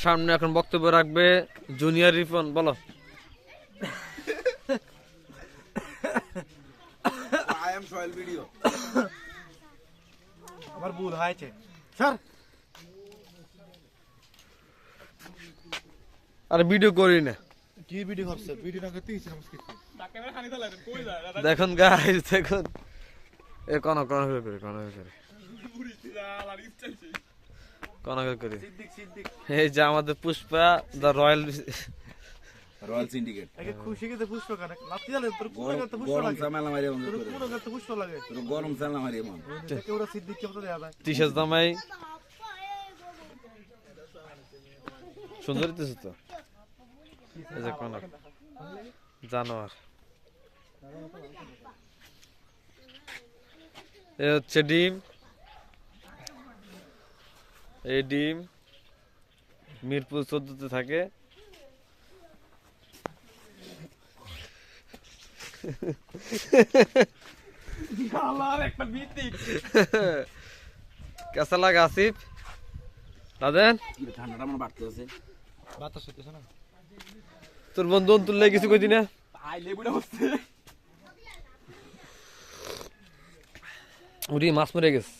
সামনে এখন বক্তব্য রাখবে জুনিয়র রিপন, বলো। I am Sohel video. আমার ভুল হয়েছে স্যার। আরে ভিডিও করি না। কি ভিডিও করছে? ভিডিও না করতে ইচ্ছে মুশকিল। দেখুন গাইস, দেখুন এ কোন করে এই যে আমাদের পুষ্পা দা রয়্যাল সিন্ডিকেট। একে খুশি গেতে পুষ্প কানে লাতি জালে তোর কোন করতে পুষ্প গরম লাগে? চামেলা মারিয়ে মন তোর করে। কোন করতে পুষ্প লাগে? তোর গরম চামেলা মারিয়ে মন। একে ওরা সিদ্দিক কেমন দেয়া যায়? টি-শার্ট জামাই সুন্দর দিতেছে তো। এই যে কোন জানোয়ার, এ হচ্ছে ডিম। এই ডিম মিরপুর 14-তে থাকে। কেসা লাগে আসিফ দাদেন? ঠান্ডাটা আমার বাড়তে আছে। বাতাস হইতেছে না? তোর বন্ধু তুললে কিছু কই দিনা? আই লেবুটা হচ্ছে। ওরে মাছ মরে গেছে।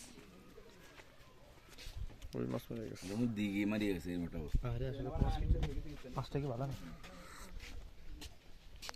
ওই মাছ মরে গেছে। দিঘি মারিয়ে গেছে মোটা। আরে আসলে পাঁচটা কি ভালো না?